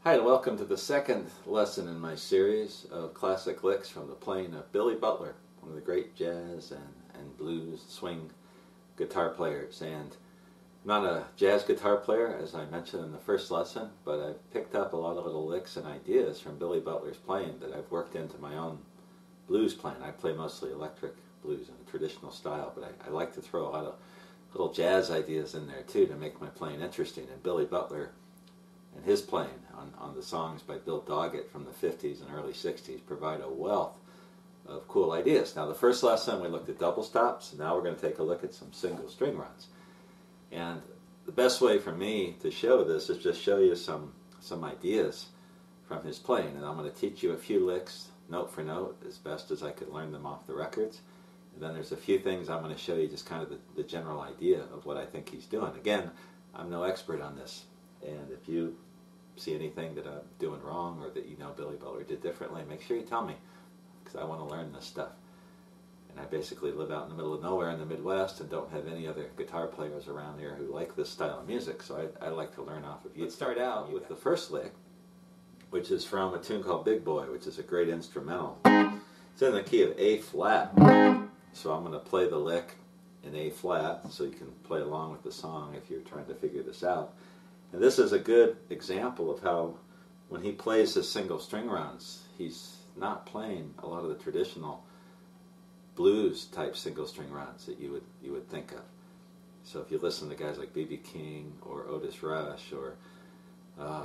Hi, and welcome to the second lesson in my series of classic licks from the playing of Billy Butler, one of the great jazz and blues swing guitar players. And I'm not a jazz guitar player, as I mentioned in the first lesson, but I've picked up a lot of little licks and ideas from Billy Butler's playing that I've worked into my own blues playing. I play mostly electric blues in a traditional style, but I like to throw a lot of little jazz ideas in there too to make my playing interesting. And Billy Butler and his playing on the songs by Bill Doggett from the 50s and early 60s provide a wealth of cool ideas. Now, the first lesson we looked at double stops, and now we're going to take a look at some single string runs. And the best way for me to show this is just show you some ideas from his playing, and I'm going to teach you a few licks note for note as best as I could learn them off the records. And then there's a few things I'm going to show you, just kind of the general idea of what I think he's doing. Again, I'm no expert on this, and if you see anything that I'm doing wrong or that you know Billy Butler did differently, make sure you tell me, because I want to learn this stuff. And I basically live out in the middle of nowhere in the Midwest and don't have any other guitar players around here who like this style of music, so I like to learn off of you. Let's start out with the first lick, which is from a tune called Big Boy, which is a great instrumental. It's in the key of A flat, so I'm going to play the lick in A flat so you can play along with the song if you're trying to figure this out. And this is a good example of how when he plays his single string runs, he's not playing a lot of the traditional blues type single string runs that you would think of. So if you listen to guys like B.B. King or Otis Rush or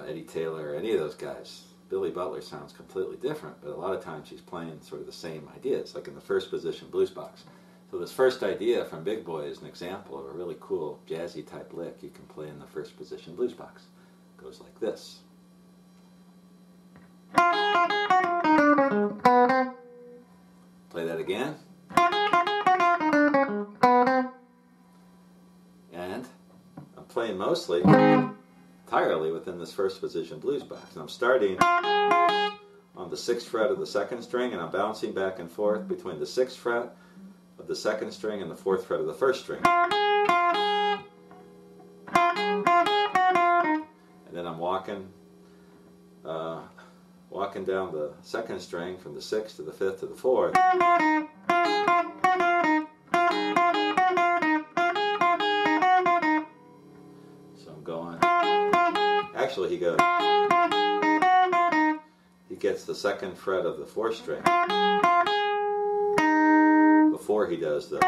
Eddie Taylor or any of those guys, Billy Butler sounds completely different, but a lot of times he's playing sort of the same ideas, like in the first position blues box. So this first idea from Big Boy is an example of a really cool jazzy type lick you can play in the first position blues box. It goes like this. Play that again. And I'm playing mostly entirely within this first position blues box. And I'm starting on the 6th fret of the 2nd string, and I'm bouncing back and forth between the 6th fret of the 2nd string and the 4th fret of the 1st string. And then I'm walking down the 2nd string from the 6th to the 5th to the 4th. So I'm going, actually he gets the 2nd fret of the 4th string before he does the,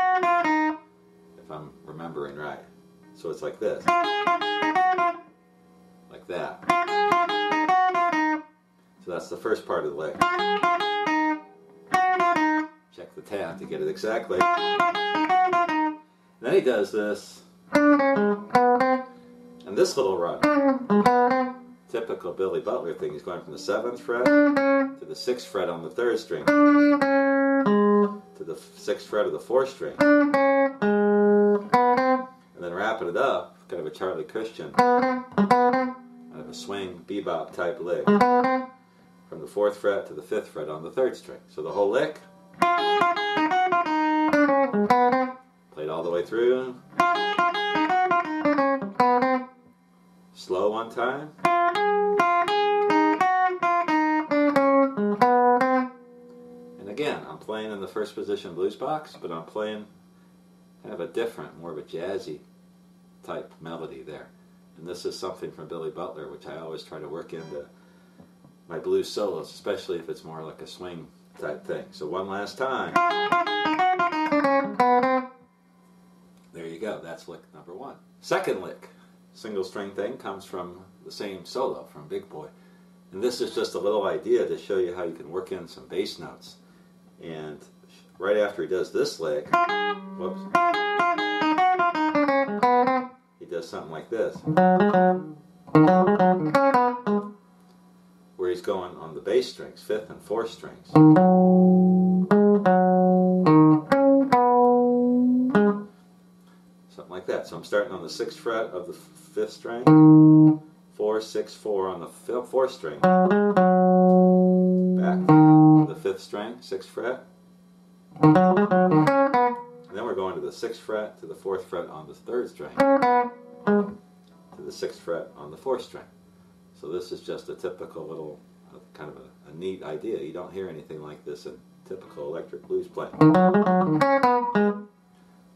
if I'm remembering right. So it's like this, like that. So that's the first part of the lick. Check the tab to get it exactly. And then he does this, and this little run, typical Billy Butler thing. He's going from the 7th fret to the 6th fret on the 3rd string, to the 6th fret of the 4th string, and then wrapping it up, kind of a Charlie Christian, kind of a swing bebop type lick, from the 4th fret to the 5th fret on the 3rd string. So the whole lick, played all the way through, slow one time, and again I'm playing in the first position blues box, but I'm playing kind of a different, more of a jazzy type melody there. And this is something from Billy Butler which I always try to work into my blues solos, especially if it's more like a swing type thing. So one last time. There you go, that's lick number 1. Second lick, single string thing, comes from the same solo from Big Boy. And this is just a little idea to show you how you can work in some bass notes. And right after he does this lick, whoops, he does something like this, where he's going on the bass strings, 5th and 4th strings. Something like that. So I'm starting on the 6th fret of the 5th string, 4, 6, 4 on the 4th string, back to the 5th string, 6th fret, and then we're going to the 6th fret to the 4th fret on the 3rd string, to the 6th fret on the 4th string. So this is just a typical little, kind of a neat idea. You don't hear anything like this in typical electric blues playing.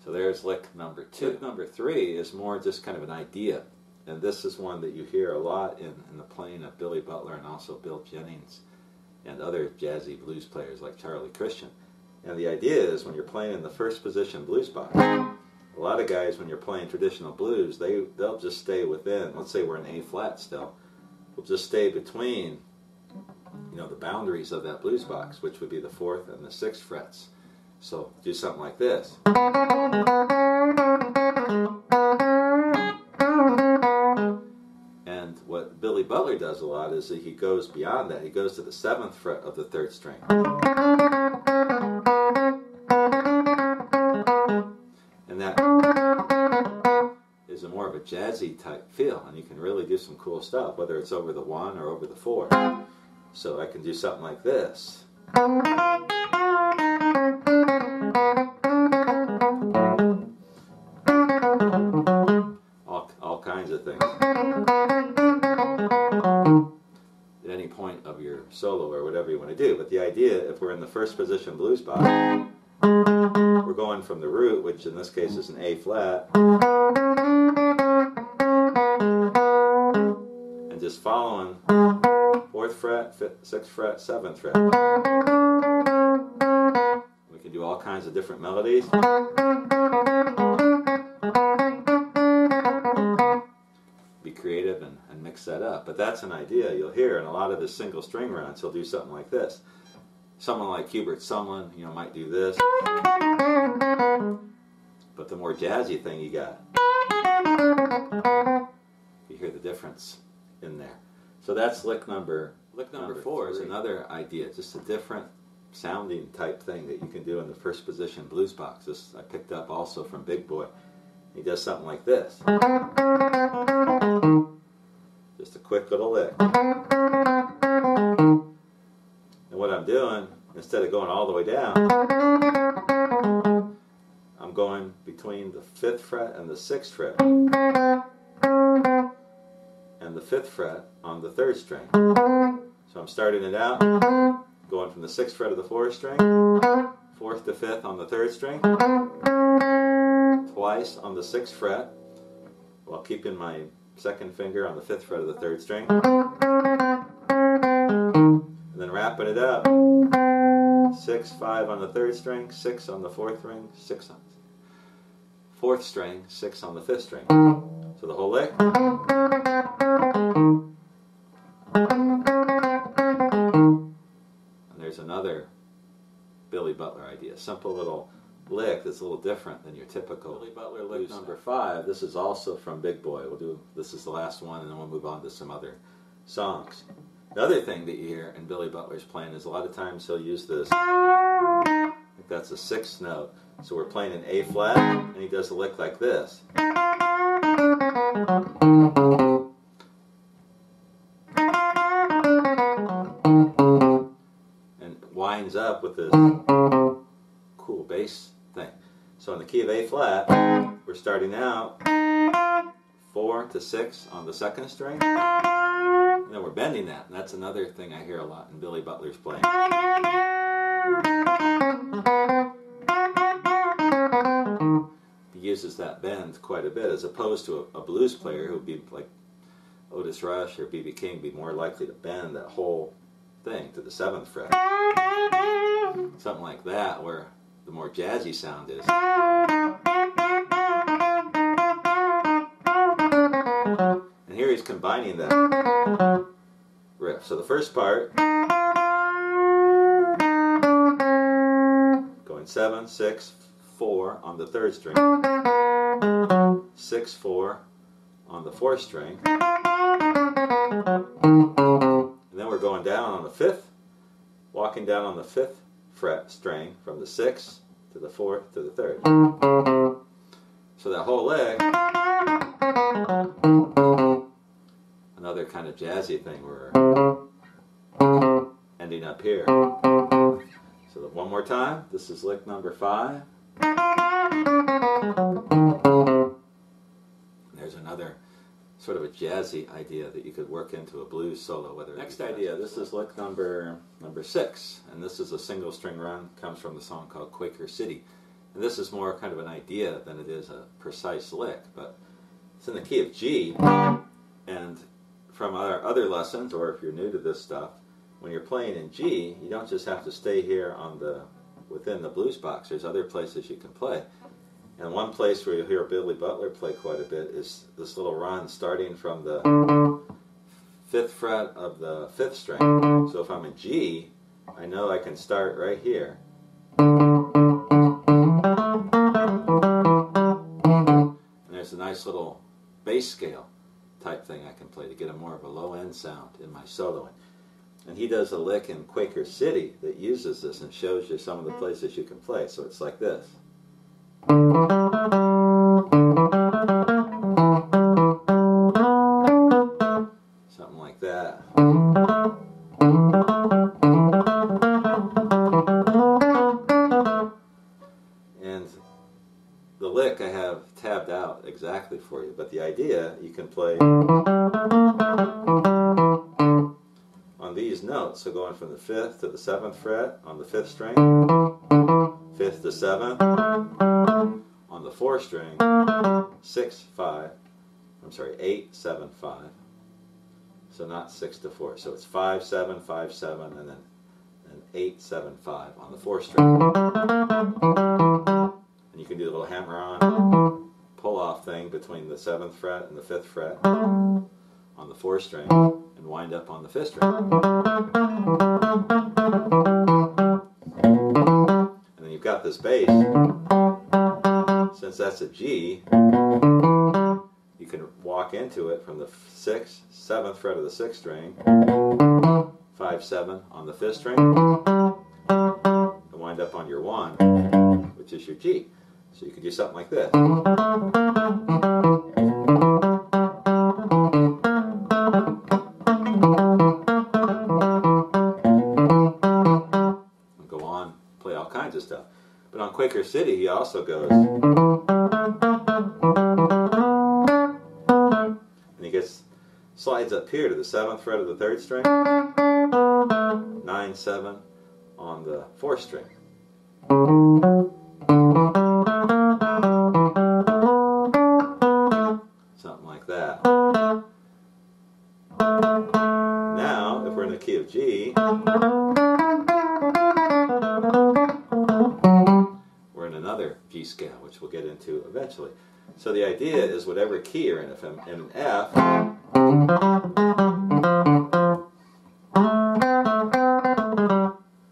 So there's lick number 2. Lick number 3 is more just kind of an idea. And this is one that you hear a lot in the playing of Billy Butler and also Bill Jennings and other jazzy blues players like Charlie Christian. And the idea is when you're playing in the first position blues box, a lot of guys when you're playing traditional blues, they'll just stay within, let's say we're in A flat still, we'll just stay between, you know, the boundaries of that blues box, which would be the 4th and the 6th frets. So do something like this. And what Billy Butler does a lot is that he goes beyond that. He goes to the 7th fret of the 3rd string. And that is a more of a jazzy type feel, and you can really do some cool stuff, whether it's over the 1 or over the 4. So I can do something like this. All kinds of things. At any point of your solo or whatever you want to do. But the idea, if we're in the first position blues box, we're going from the root, which in this case is an A flat, and just following 4th fret, 5th, 6th fret, 7th fret. We can do all kinds of different melodies. Be creative and mix that up. But that's an idea you'll hear in a lot of the single string runs. He'll do something like this. Someone like Hubert Sumlin, you know, might do this. But the more jazzy thing you got, you hear the difference in there. So that's lick number 4 is another idea, just a different sounding type thing that you can do in the first position blues box. This I picked up also from Big Boy. He does something like this. Just a quick little lick. And what I'm doing, instead of going all the way down, I'm going between the 5th fret and the 6th fret, and the 5th fret on the 3rd string. So I'm starting it out, going from the 6th fret of the 4th string, 4th to 5th on the 3rd string, twice on the 6th fret, while keeping my 2nd finger on the 5th fret of the 3rd string, and then wrapping it up, 6, 5 on the 3rd string, 6 on the 4th string, 6 on the 4th string, 6 on the 5th string. So the whole lick. And there's another Billy Butler idea. Simple little lick that's a little different than your typical Billy Butler lick. Number 5, this is also from Big Boy. This is the last one, and then we'll move on to some other songs. The other thing that you hear in Billy Butler's playing is a lot of times he'll use this. I think that's a 6th note. So we're playing an A flat, and he does a lick like this. And winds up with this cool bass thing. So in the key of A flat, we're starting out 4 to 6 on the 2nd string, and then we're bending that, and that's another thing I hear a lot in Billy Butler's playing. He uses that bend quite a bit, as opposed to a blues player who would be like Otis Rush or B.B. King, be more likely to bend that whole thing to the 7th fret. Something like that, where the more jazzy sound is. And here he's combining that riff. So the first part, going 7, 6, 4 on the 3rd string, 6, 4 on the 4th string, and then we're going down on the 5th, walking down on the 5th fret string from the 6th to the 4th to the 3rd. So that whole lick, another kind of jazzy thing, we're ending up here. So one more time, this is lick number 5. There's another sort of a jazzy idea that you could work into a blues solo. Next idea, this is lick number 6, and this is a single string run, comes from the song called Quaker City. And this is more kind of an idea than it is a precise lick, but it's in the key of G, and from our other lessons, or if you're new to this stuff, when you're playing in G, you don't just have to stay here on within the blues box. There's other places you can play. And one place where you'll hear Billy Butler play quite a bit is this little run starting from the 5th fret of the 5th string. So if I'm in G, I know I can start right here. And there's a nice little bass scale type thing I can play to get more of a low end sound in my soloing. And he does a lick in Quaker City that uses this and shows you some of the places you can play. So it's like this. Something like that. And the lick I have tabbed out exactly for you, but the idea, you can play on these notes, so going from the 5th to the 7th fret on the 5th string, 5th to 7th, on the 4th string, 8, 7, 5, so not 6 to 4, so it's 5, 7, 5, 7, and then 8, 7, 5 on the 4th string. And you can do the little hammer-on, pull-off thing between the 7th fret and the 5th fret on the 4th string, and wind up on the 5th string. And then you've got this bass. Since that's a G, you can walk into it from the 6th, 7th fret of the 6th string, 5, 7 on the 5th string, and wind up on your 1, which is your G. So you could do something like this. Go on, play all kinds of stuff. But on Quaker City, he also goes, and he slides up here to the 7th fret of the 3rd string, 9, 7 on the 4th string. Something like that. Now, if we're in the key of G, we're in another G scale, which we'll get into eventually. So the idea is whatever key you're in, if I'm in an F,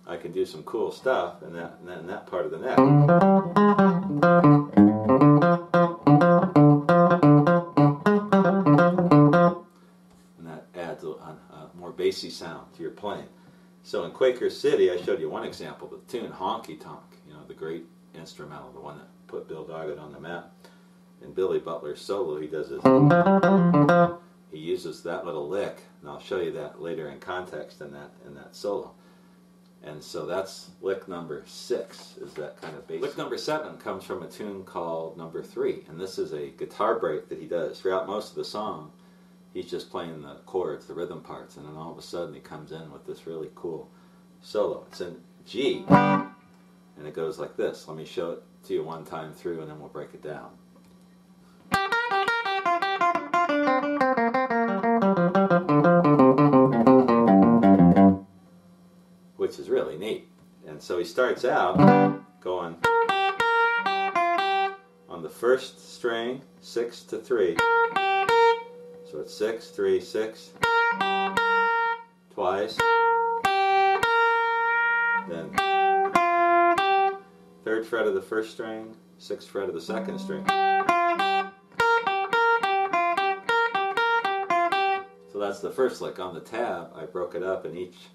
I can do some cool stuff in that part of the neck. And that adds a more bassy sound to your playing. So in Quaker City, I showed you one example, the tune Honky Tonk, the great instrumental, the one that put Bill Doggett on the map. In Billy Butler's solo, he does this. He uses that little lick, and I'll show you that later in context in that solo. And so that's lick number 6, is that kind of bass. Lick number 7 comes from a tune called number 3, and this is a guitar break that he does. Throughout most of the song, he's just playing the chords, the rhythm parts, and then all of a sudden he comes in with this really cool solo. It's in G, and it goes like this. Let me show it to you one time through, and then we'll break it down. Which is really neat. And so he starts out going on the 1st string, 6 to 3. So it's 6, 3, 6, twice. Then 3rd fret of the 1st string, 6th fret of the 2nd string. So that's the first lick. On the tab, I broke it up in each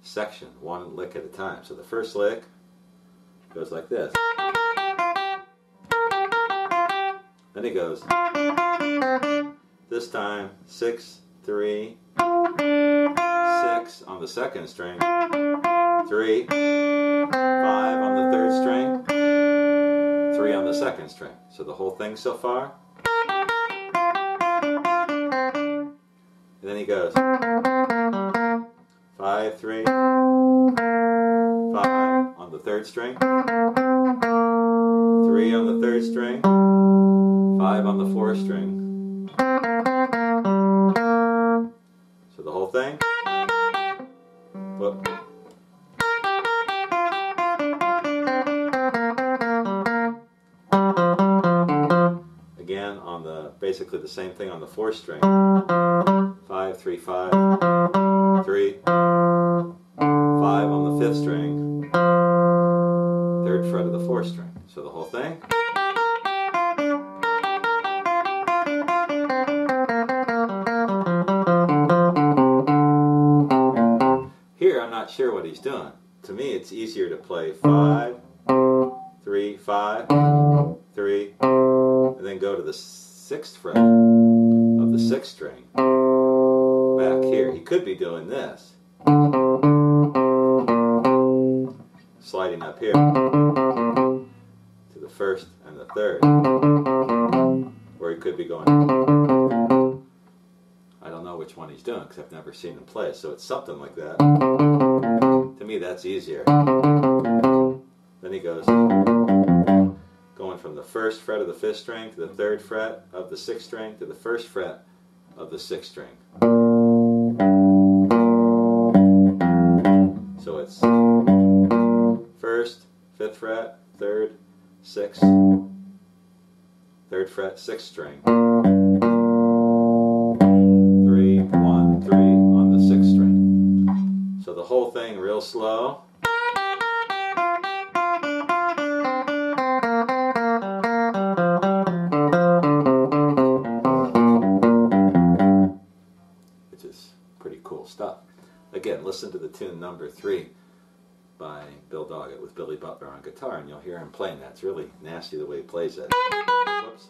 section, one lick at a time. So the first lick goes like this. Then it goes, this time 6, 3, 6 on the 2nd string, 3, 5 on the 3rd string, 3 on the 2nd string. So the whole thing so far. And then he goes 5, 3, 5 on the third string, 3 on the third string, 5 on the fourth string. So the whole thing. Whoop. Again on the basically the same thing on the fourth string. 5, 3, 5, 3, 5 on the fifth string, third fret of the fourth string. So the whole thing. Here I'm not sure what he's doing. To me it's easier to play 5, 3, 5, 3, and then go to the 6th fret of the 6th string. Back here. He could be doing this. Sliding up here to the 1st and the 3rd. Or he could be going... I don't know which one he's doing because I've never seen him play, so it's something like that. To me that's easier. Then he goes going from the 1st fret of the 5th string to the 3rd fret of the 6th string to the 1st fret of the 6th string. So it's 1st, 5th fret, 3rd, 6th, 3rd fret, 6th string. 3, 1, 3 on the 6th string. So the whole thing real slow. Which is pretty cool stuff. Again, listen to the tune number 3 by Bill Doggett with Billy Butler on guitar, and you'll hear him playing that. It's really nasty the way he plays it. Whoops.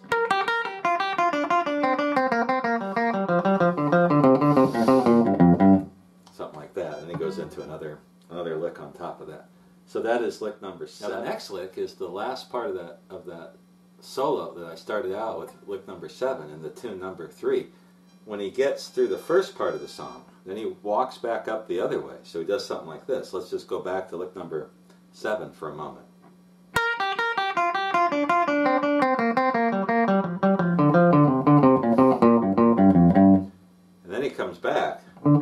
Something like that, and he goes into another lick on top of that. So that is lick number 7. Now the next lick is the last part of that solo that I started out with, lick number 7, and the tune number 3. When he gets through the first part of the song, then he walks back up the other way. So he does something like this. Let's just go back to lick number 7 for a moment. And then he comes back. Something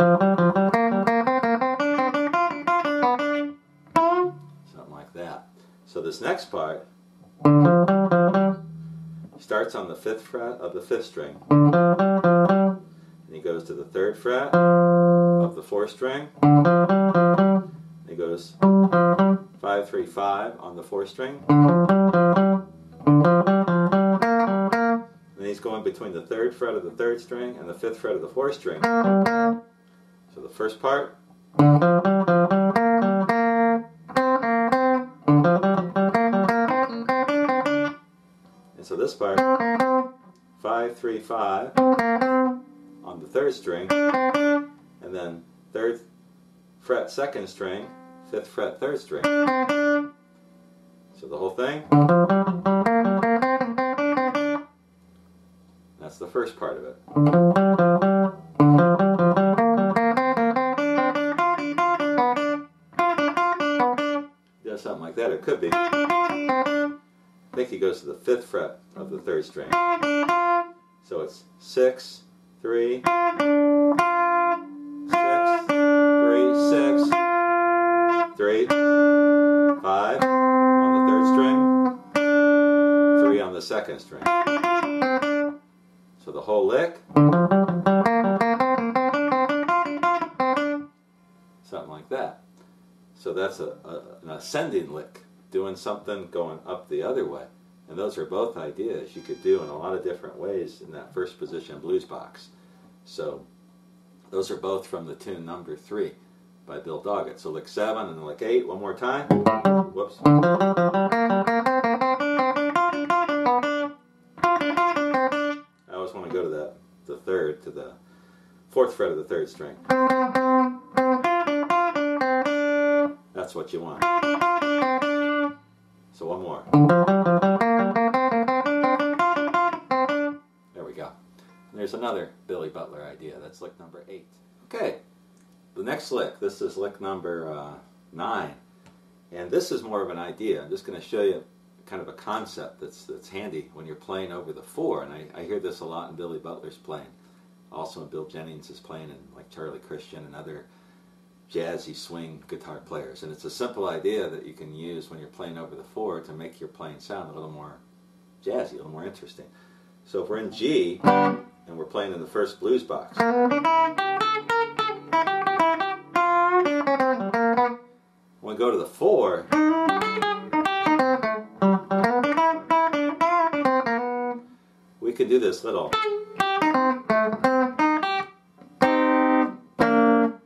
like that. So this next part starts on the 5th fret of the 5th string. He goes to the 3rd fret of the 4th string. He goes 5, 3, 5 on the 4th string. Then he's going between the 3rd fret of the 3rd string and the 5th fret of the 4th string. So the first part. And so this part. 5, 3, 5. On the 3rd string, and then 3rd fret 2nd string, 5th fret 3rd string. So the whole thing. That's the first part of it. Yeah, something like that. It could be. I think he goes to the 5th fret of the 3rd string. So it's 6, 3, 6, 3, 6, 3, 5 on the 3rd string, 3 on the 2nd string. So the whole lick, something like that. So that's an ascending lick, doing something going up the other way. And those are both ideas you could do in a lot of different ways in that first position blues box. So those are both from the tune number 3 by Bill Doggett. So lick 7 and lick 8 one more time. Whoops. I always want to go to the 3rd, to the 4th fret of the 3rd string. That's what you want. So one more. There's another Billy Butler idea. That's lick number 8. Okay, the next lick, this is lick number 9. And this is more of an idea. I'm just going to show you kind of a concept that's handy when you're playing over the 4. And I hear this a lot in Billy Butler's playing. Also in Bill Jennings' is playing, and like Charlie Christian and other jazzy swing guitar players. And it's a simple idea that you can use when you're playing over the 4 to make your playing sound a little more jazzy, a little more interesting. So if we're in G and we're playing in the first blues box, when we go to the 4, we can do this little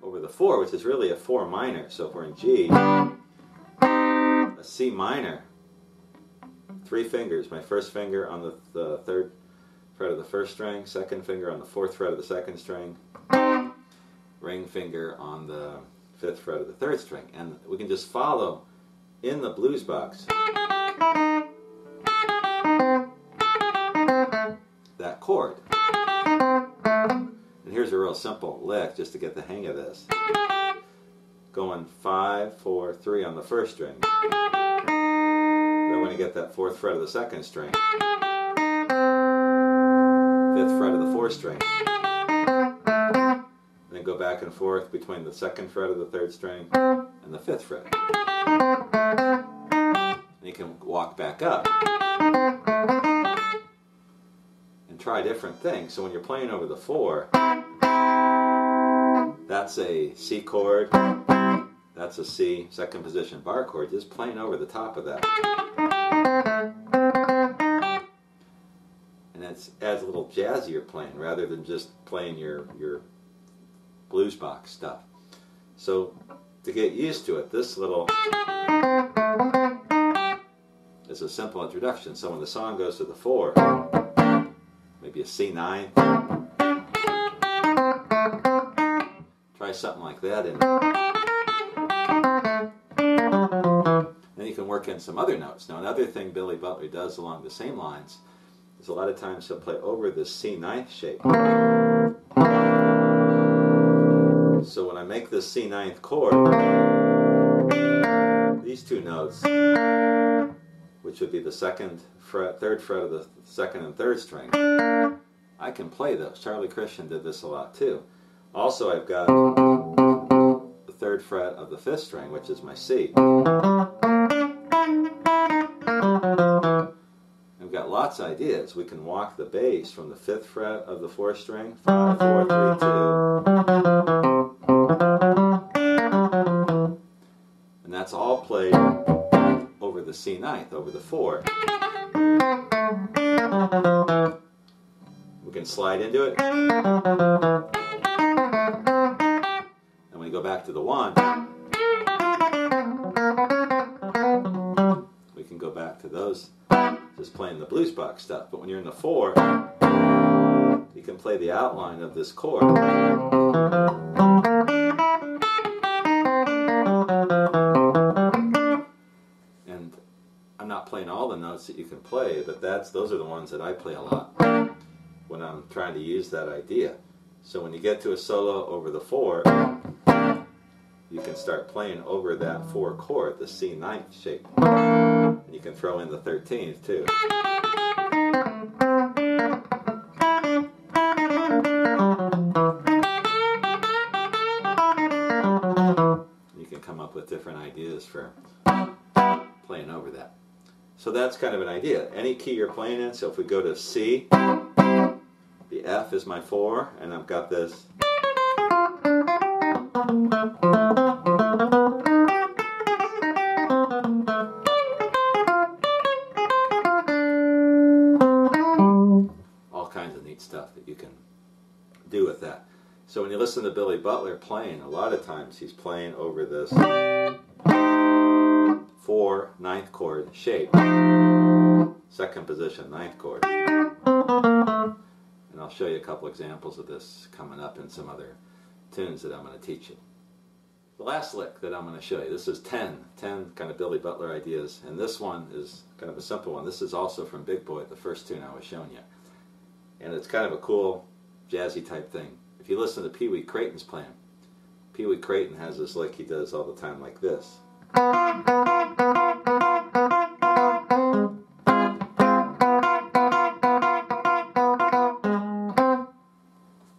over the 4, which is really a 4 minor. So if we're in G, a C minor, 3 fingers, my first finger on the 3rd fret of the 1st string, 2nd finger on the 4th fret of the 2nd string, ring finger on the 5th fret of the 3rd string. And we can just follow in the blues box that chord. And here's a real simple lick just to get the hang of this. Going 5, 4, 3 on the 1st string. Then we're going to get that 4th fret of the 2nd string, 5th fret of the 4th string. Then go back and forth between the 2nd fret of the 3rd string and the 5th fret. And you can walk back up and try different things. So when you're playing over the 4, that's a C chord, that's a C 2nd position bar chord, just playing over the top of that. And it adds a little jazzier playing rather than just playing your blues box stuff. So to get used to it, this little is a simple introduction. So when the song goes to the 4, maybe a C9, try something like that, and then you can work in some other notes. Now another thing Billy Butler does along the same lines is a lot of times he'll play over this C9th shape. So when I make this C9th chord, these 2 notes, which would be the 2nd fret, 3rd fret of the 2nd and 3rd string, I can play those. Charlie Christian did this a lot too. Also I've got the 3rd fret of the 5th string, which is my C. I've got lots of ideas. We can walk the bass from the 5th fret of the 4th string, 5, 4, 3, 2. And that's all played over the C9th, over the 4. We can slide into it. And we go back to the 1. We can go back to those, just playing the blues box stuff. But when you're in the 4, you can play the outline of this chord. And I'm not playing all the notes that you can play, but those are the ones that I play a lot when I'm trying to use that idea. So when you get to a solo over the 4, you can start playing over that 4 chord, the C9th shape. And you can throw in the 13th too. You can come up with different ideas for playing over that. So that's kind of an idea. Any key you're playing in, so if we go to C, the F is my 4, and I've got this. All kinds of neat stuff that you can do with that. So when you listen to Billy Butler playing, a lot of times he's playing over this 4 9th chord shape, 2nd position 9th chord. And I'll show you a couple examples of this coming up in some other tunes that I'm going to teach you. The last lick that I'm going to show you, this is 10 kind of Billy Butler ideas, and this one is kind of a simple one. This is also from Big Boy, the first tune I was showing you. And it's kind of a cool jazzy type thing. If you listen to Pee Wee Crayton's playing, Pee Wee Crayton has this lick he does all the time like this.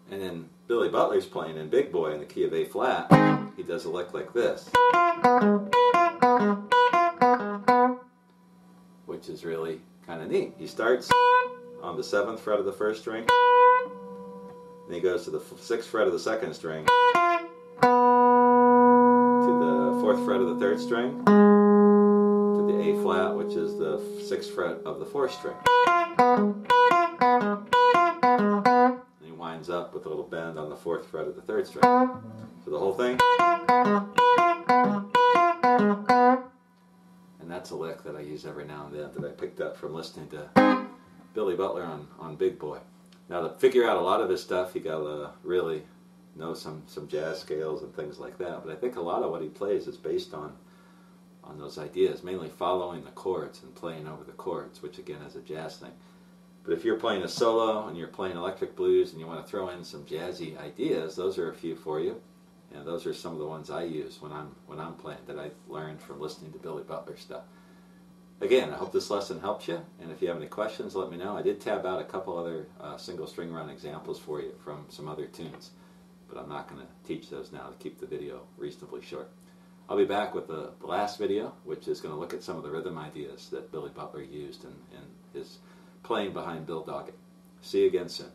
And then Billy Butler's playing in Big Boy in the key of A flat. He does a lick like this, which is really kind of neat. He starts on the 7th fret of the 1st string, then he goes to the 6th fret of the 2nd string, to the 4th fret of the 3rd string, to the A flat, which is the 6th fret of the 4th string. And he winds up with a little bend on the 4th fret of the 3rd string. So the whole thing. And that's a lick that I use every now and then that I picked up from listening to Billy Butler on Big Boy. Now, to figure out a lot of his stuff, you got to really know some jazz scales and things like that. But I think a lot of what he plays is based on those ideas, mainly following the chords and playing over the chords, which again is a jazz thing. But if you're playing a solo and you're playing electric blues and you want to throw in some jazzy ideas, those are a few for you. And those are some of the ones I use when I'm playing, that I learned from listening to Billy Butler stuff. Again, I hope this lesson helps you, and if you have any questions, let me know. I did tab out a couple other single string run examples for you from some other tunes, but I'm not going to teach those now to keep the video reasonably short. I'll be back with the last video, which is going to look at some of the rhythm ideas that Billy Butler used in his playing behind Bill Doggett. See you again soon.